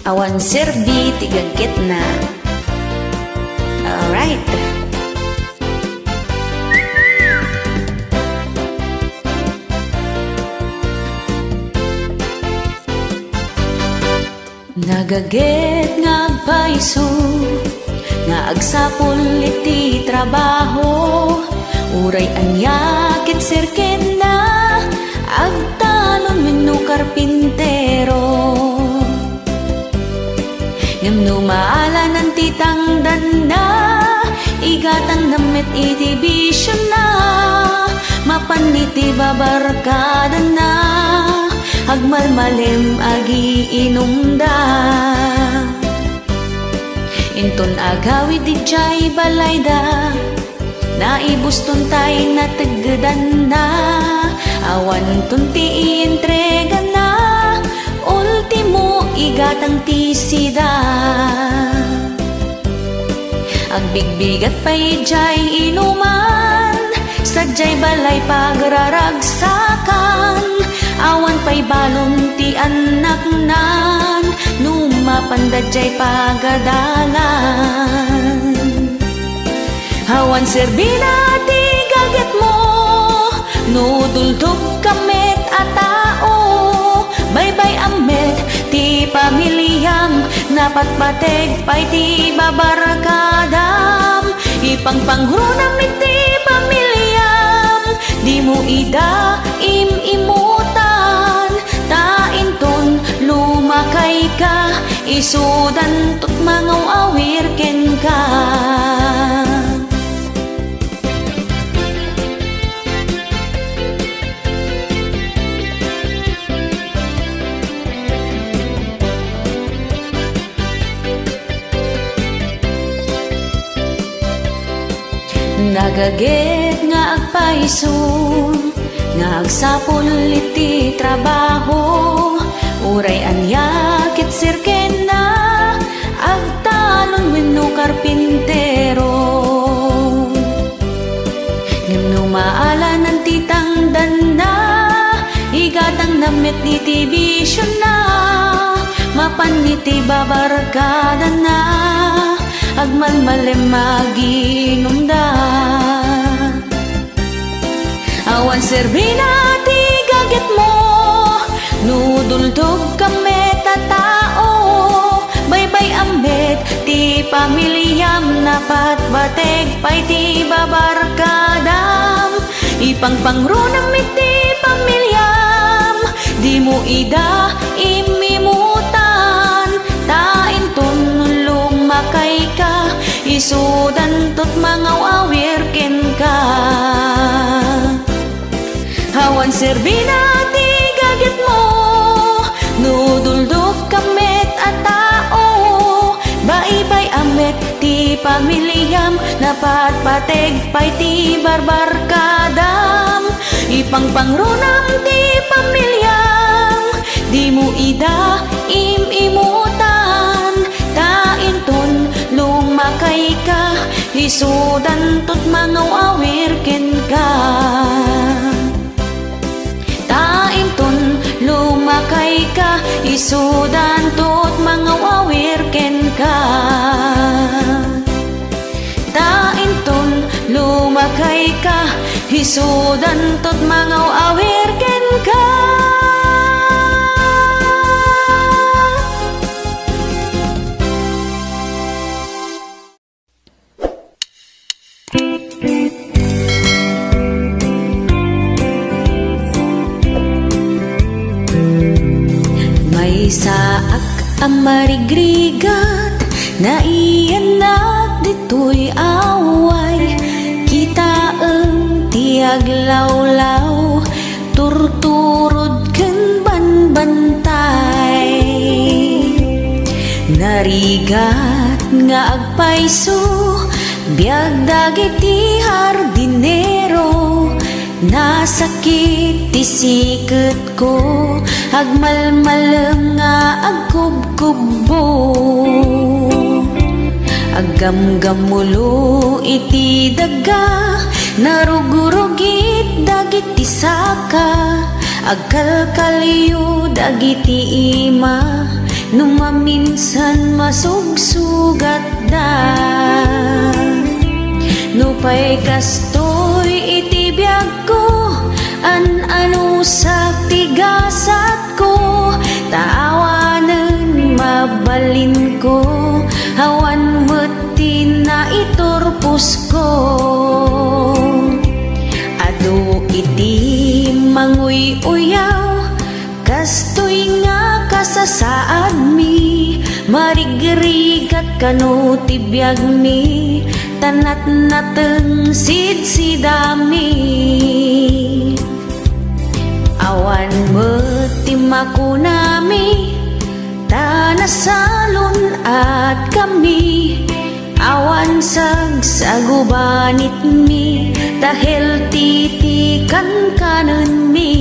Awan serbi tigagit na. Alright. Nagaget nga agpaiso, nga agsapol iti trabaho, uray anyakit sirken na, agtalon wenno karpintero. Ngem no maalanan ti tangdan na, igatang namet iti bisyon na, mapan iti babarkada na, agmalmalem agi inumda. Inton agawid di jay balayda, naibuston tay nategedan na, awan tunti entrega na, ultimo igatang tisida. Agbigbigat pa'y jay inuman, sadyay balay pagraragsakan, awan pa'y balon ti anak nan, numapandadjay pagadalan. Awan serbina ti gaget mo, nuduldog kamet a tao, baybay amet ti pamilyam, napatpateg pa'y ti babarakadam, ipangpangrunam iti pamilyam, di mo ida imutan, tainton lumakay ka, isudan tot mangaw awir ken ka. Nagaget nga agpaiso, nga agsapol iti trabaho, uray anyakit sirken na, agtalon wenno karpintero. Ngem no maalanan ti tangdan na, igatang namet iti bisyon na, mapan iti babarkada na, agmalmalem maginumda. Awan serbina ti gaget mo, nuduldog kamet a tao, baybay ambet ti pamilyam, napatbateg pa'y ti babarkadam, ipangpangrunam iti pamilyam, di mo ida imimutan, tainton lumakay ka, isudan tot mangaw awir ken ka. Awan serbina ti gaget mo, nuduldog kamet a tao, baybay amet ti pamilyam, napatpateg pa'y ti barbarkadam, ipangpangrunam ti pamilyam, di mo ida imutan, tainton lumakay ka, isudan tot mangaw awir ken ka. Tainton lumakay ka, isudan tot mangaw awir ken ka. Tainton lumakay ka, isudan tot mangaw awir ken ka. Saak ang marigrigat, na iyanak dito'y away, kita ang tiaglawlaw, turturod ken banbantay. Narigat nga agpaiso, biag dagiti hardinero, nasakit ti siket ko, agmalmalem nga agkubkubbo. Aggamgamulo iti daga, narugurugit dagiti saka, agkalkaliyo dagiti ima, Numaminsan masugsugat da. Nupay kastoy itibiyag ko, ano sa tigasat ko. Taawanan mabalin ko, hawan mati na iturpos ko. Ado iti manguy-uyaw, kastoy nga kasasaad mi. Marigrigat kano tibiyag mi, tanat nateng sidsidami. Awan metimako nami, tanasalon at kami. Awan sagsagubanit mi, dahil titikan kanan mi.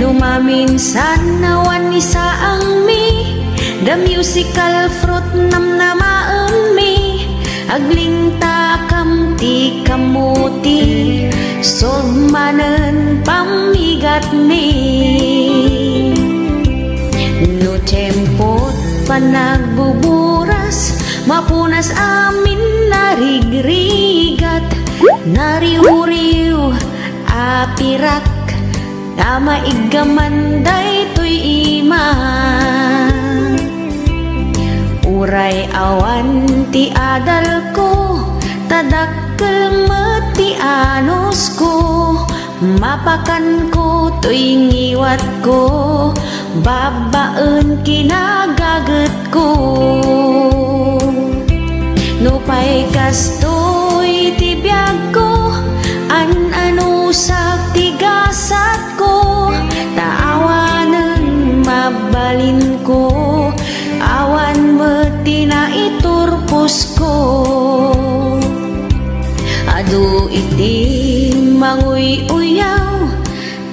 Lumaminsan awan isaang mi, the musical fruit namnamaan mi. Agling takam ti kamuti, solmanen pamigat mi. No tempot panagbuburas, mapunas amin narigrigat. Nariuriw apirak, tama igamanday to'y ima. Uray awan ti adal ko, tadakkel mati anos ko. Mapakan ko to'y ngiwat ko, babaen kinagaget ko. Nupay kastoy tibiyag ko, ano sa tigasat ko. Taawanan mabalin ko, awan mati na iturpos ko. Adu iti manguy-uyaw,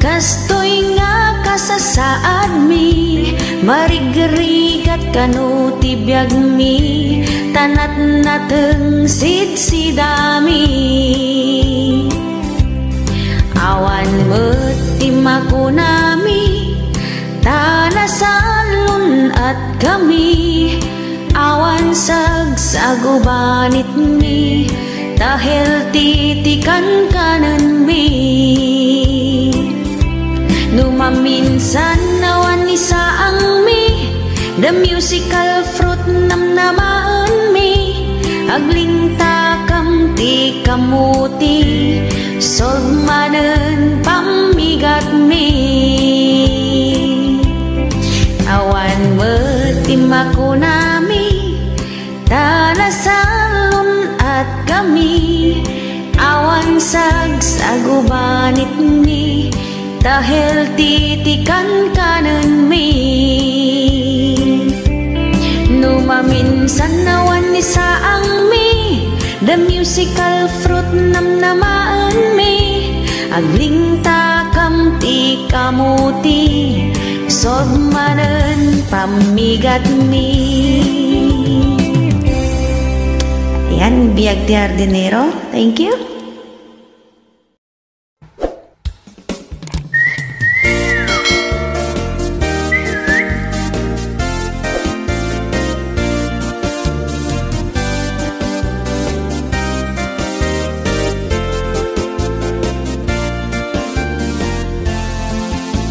kastoy nga kasasaad mi. Marigrigat kano tibiyag mi, tanat nateng sidsidami. Awan metimako nami, tanasalon at kami. Awan sagsagubanit mi, dahil titikan kanan mi. Numaminsan awan isaang mi, the musical fruit namnamaan mi. Agling takam ti kamuti, solmanen pamigat mi. Awan metimako nami, tanasalon at kami. Awan sagsagubanit mi, dahil titikan kanan mi. Numaminsan awan isaang mi, the musical fruit namnamaan mi. Agling takam ti kamuti, solmanen pamigat mi. Ayan, biyag ti hardinero. Thank you.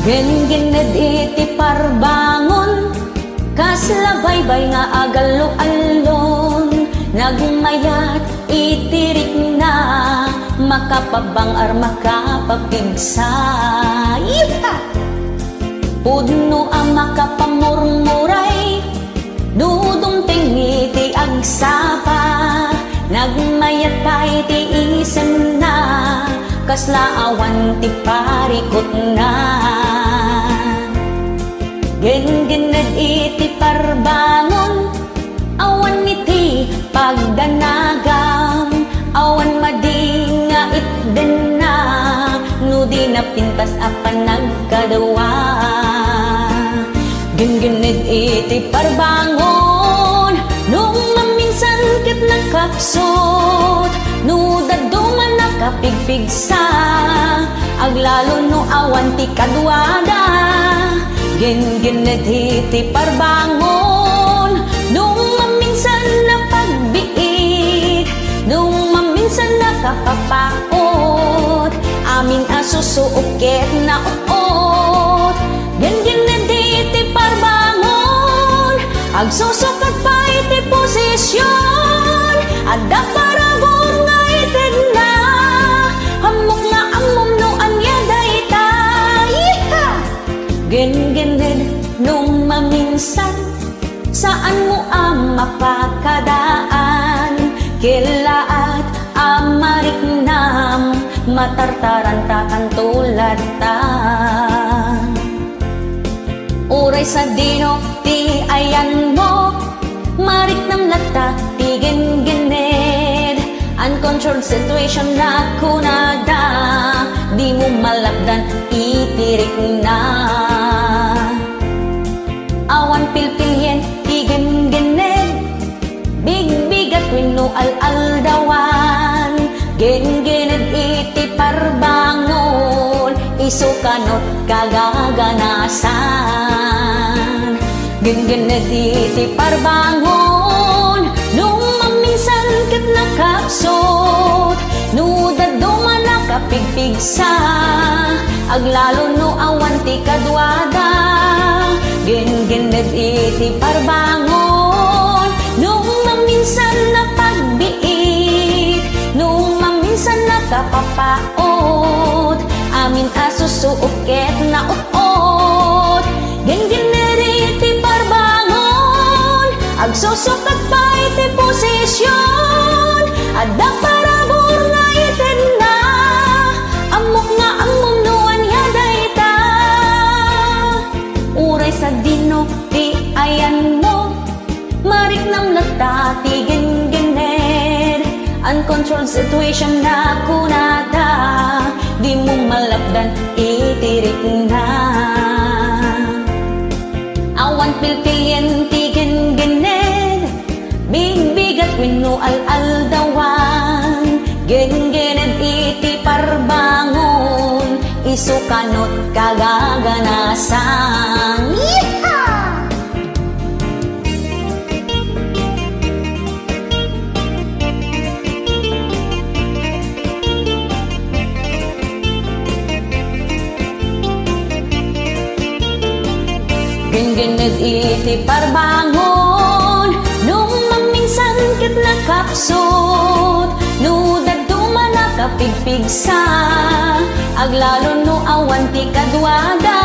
Gen-gened iti parbangon, kaslabaybay nga agalo-alon. Nagmayat itirik na, makapabang ar makapapigsa. Pudno ang makapamurmuray, dudumting iti agsapa. Nagmayat pa iti isen na, kaslaawan ti parikot na. Gen-gened iti parbangon, awan iti pagdanagam. Awan madinga itden na, no di napintas apan nagkadawa. Gen-gened iti parbangon, nung maminsan ket nagkapsot. No daduman nakapigpigsa, aglalo no awan ti kadwada. Gin-ginaditi parbangon nung maminsan na pagbiit, nung maminsan na kapapaot, amin asusuukit na uot. Gin-ginaditi parbangon agsusukat pa iti posisyon, adda parabor nga ited na hamok nga amom no anya daytay. Gin-ginid nung maminsan saan mo ang mapakadaan, kilaat amariknam matartaran takan tulad ta. Uray sa dino ti ayan mo, mariknam lata ti gin-ginid, uncontrolled situation na kunada, di mo malakdan itirik na. Awan pilpilyen ti gin-ginid, big-bigat wino al-aldawan, gin-ginid iti parbangon, isukanot kagaganasan. Gin-ginid iti parbangon nung maminsan ket nakapsot, nudado man nakapigpigsa, aglalo no awan ti kadwada. Gin-ginid iti parbangon nung maminsan na pagbiit, nung maminsan na kapapaot, amin asusuukit na uot. Gin-ginid iti parbangon agsusukat pa iti posisyon, adda parabor nga ited na amok nga amom no anya dayta. Uray sa dino ti ayan mo, mariknam lata ti gin-ginid, uncontrolled situation na kunada, di mo malakdan itirik na. Awan pilpilyen ti gin-ginid, big-bigat wino al-aldawan, gin-ginid iti parbangon, isukanot kagaganasan. Gin-ginid iti parbangon nung maminsan ket nakapsot, nudado man nakapigpigsa, aglalo no awan ti kadwada.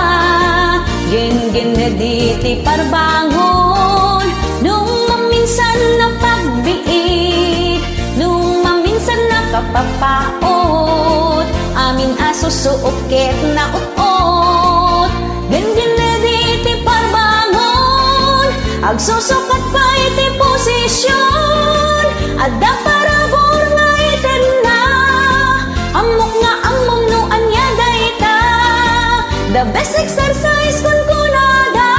Gin-ginid iti parbangon nung maminsan na pagbiit, nung maminsan na kapapaot, amin asusuukit na uot. Gin-ginid iti parbangon agsusukat pa iti posisyon, adda parabor nga ited na amok nga amom no anya dayta. The best exercise kun kunada,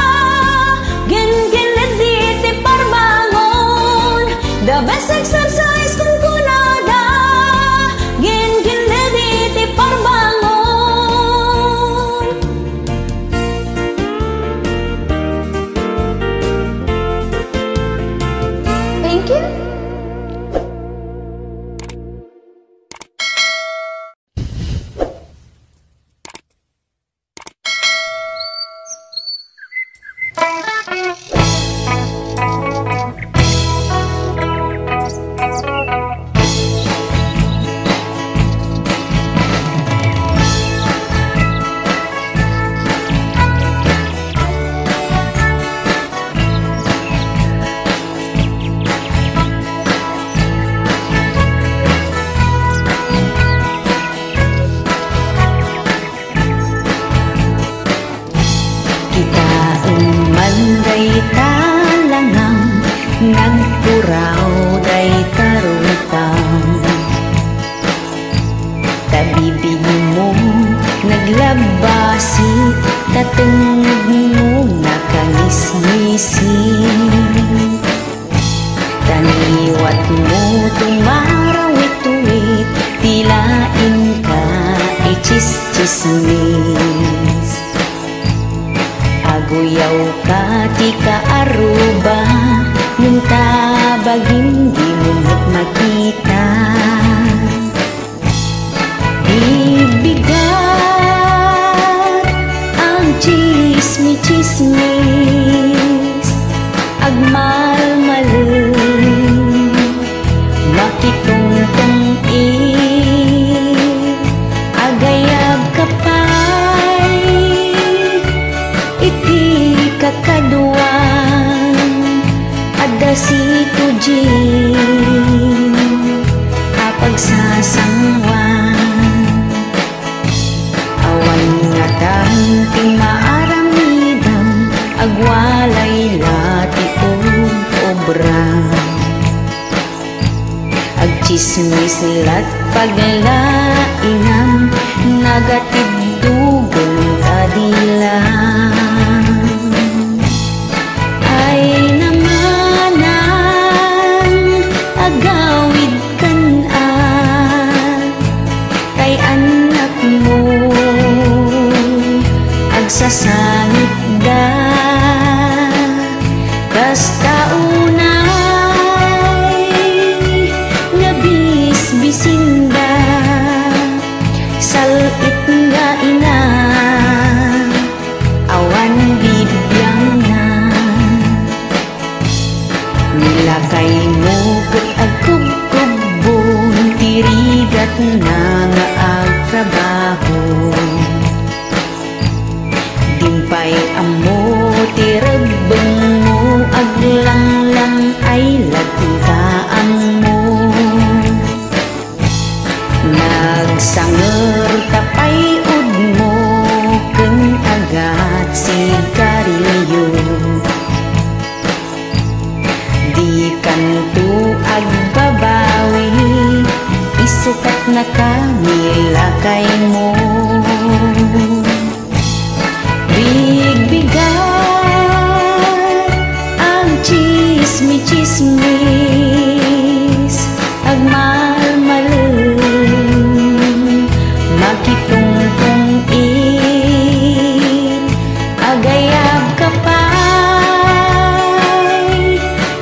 gin-ginid iti parbangon. The best exercise kun kunada, gin-ginid iti parbangon. Thank you. Nagpuraw day tarutang, tabibig mo naglabasi, tatungod mo nakamismisi, taniwat mo tumarawit-tuwit, tilain ka ichis-chismis. Nagkuyaw ka, ti ka aruba, nung tabagin di mo makita. Bibigat ang chismis, agmalmalin, makitungtong agayab kapay, iti kakaduan, ada si tujin, apagsasangwan. Awan nga tanting maaramidam, agwalay lati obra. Agchismis lat paglainam, nagatiddugon kadilang. Ay namanang agawid kan kay anak mo, agsasangit da kas taunay nga bisbisinda, salit nga ina, awan bibiyang na. Nilakay mo kat agkub-kubon, tirigat na nga agtrabaho. Dimpay amo tiragbeng mo, aglanglang ay lagkaan mo. Nagsanger tapay ud mo, keng agat sigarilyo. Di kanto agbabawi, isukat na kamilakay mo. Bigbigat ang chismis, agmalmalin, makitungtong agayab kapay,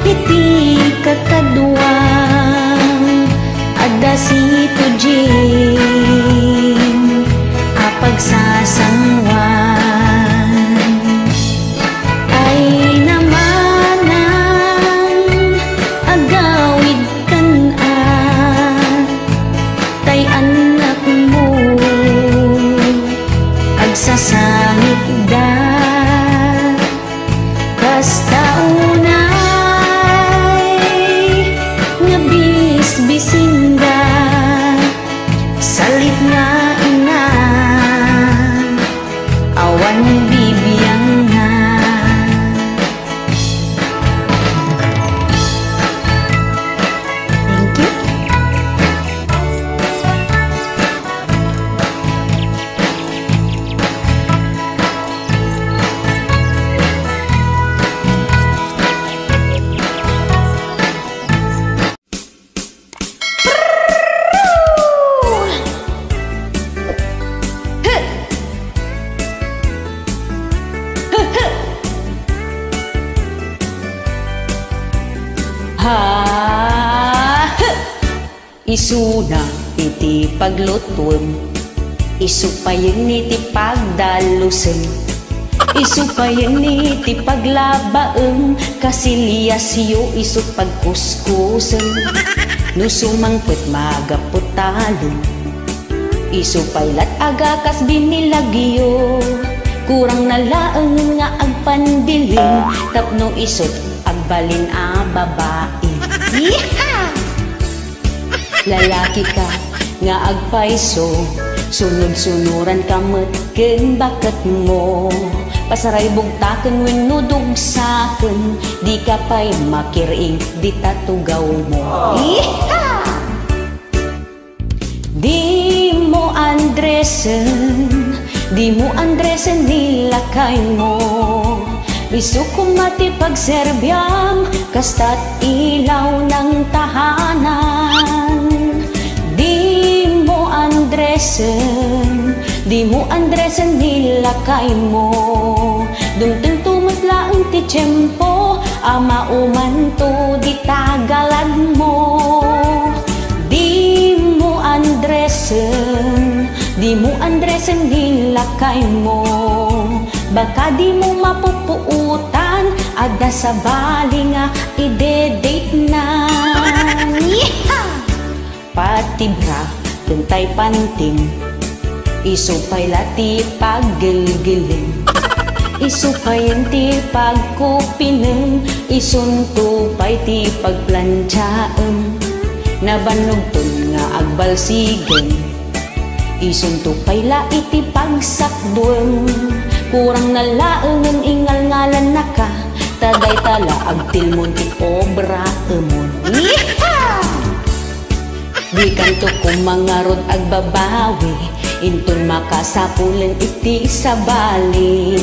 iti kakaduang, ada si tujin, apagsasangwan. Ay namanang agawid kan tay anak mo, agsasangit da kas taunay nga bisbisinda, salit nga ina, awan bibiyang na. Thank you. Isuna iti pagluton, isupayen iti pagdalusen, isupayen iti paglabaen, kasiliasyo isu pagkuskusen. No sumangpet magaputalon, isupaylat agakas binilagyo, kurang nalaeng nga agpandiling, tapno isut agbalin a babae. Yeehaw! Lalaki ka nga agpaiso, sunod-sunuran kamet ken bakat mo. Pasaray bugtaken wenno dugsaken, di ka pa'y makiring di tatugaw mo. Iha! Di mo andresen nilakay mo, isu kumati pagserbyam, kastat ilaw ng tahanan. Di mo andresen nilakay mo, dumteng ti tiyempo, mauman to di tagalan mo. Di mo andresen nilakay mo. Baka di mo mapupuutan, ada sa bali nga ide-date na. Pati bra, tentay panting, isupay lati paggilgiling. Isupay ti pagkupineng, isuntupay ti pagplansyaem. Nabanugton nga agbalsigen, isuntupay la iti pagsakduem. Kurang nalaengen ingal ngalan naka, taday tala agtilmon ti obra emon. Di kanto kumangarod agbabawi, inton makasapulen iti sabali.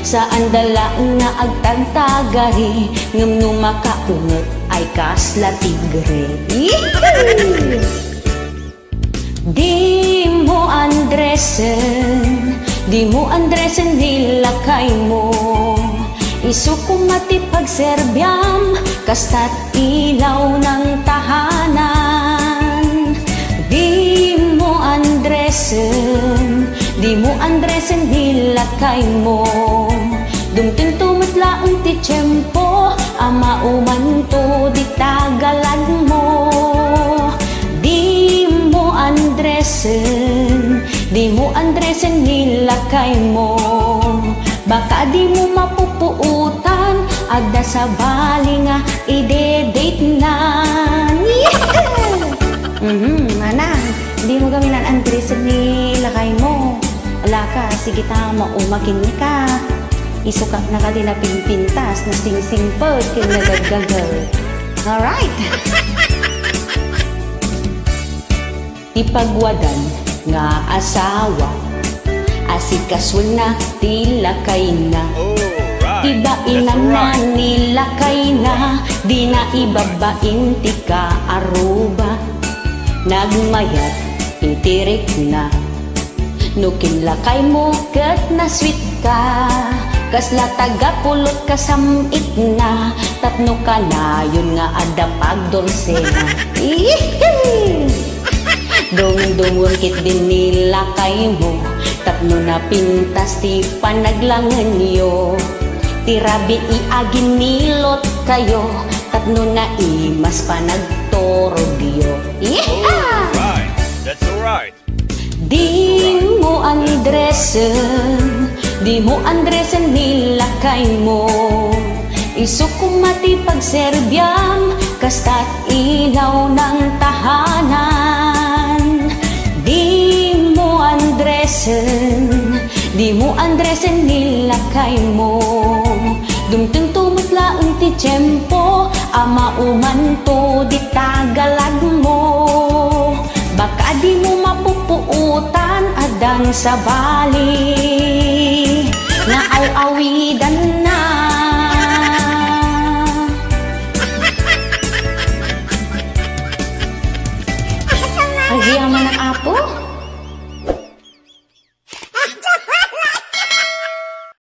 Saan dala nga agtagtagari, ngem no makaunget ay kasla tigre. Di mo andresen nilakay mo. Isukumati pagserbyam, kasta't ilaw ng tahanan. Di mo andresen nilakay mo. Dumtin tumatlaang ti tiyempo, mauman to di tagalan mo. Di mo andresen nilakay mo. Baka di mo mapupuutan, ada sa bali nga ide-date na. Mana, di mo gaminan andresen nilakay mo. Ala ka, sige ta, maumakin ni ka. Isukak na ka din na pinpintas na sing-singpod kaya nagagagal. Alright! Ipagwadan nga asawa, asikaswal na tilakay na. Iba inang na nilakay na, di na ibabain ti ka aruba. Nagmayat itirik na, nukin lakay mo kat na sweet ka. Kasla tagapulot kasamit na, tapno ka na yun nga ada pagdolsena. Dong-dongon kit din nilakay mo, tapno na pintas ti panaglangan yo. Tirabi iagin nilot kayo, tapno na imas panagtorogyo. Alright, that's alright. Di mo andresen nilakay mo. Isukumati pagserbyam, kasta't ilaw ng tahanan. Di mo andresen nilakay mo. Dumteng tumatlaang ti tiyempo, mauman to di tagalan mo. Baka di mo mapupuutan, adan sa bali. Nga aw-awidan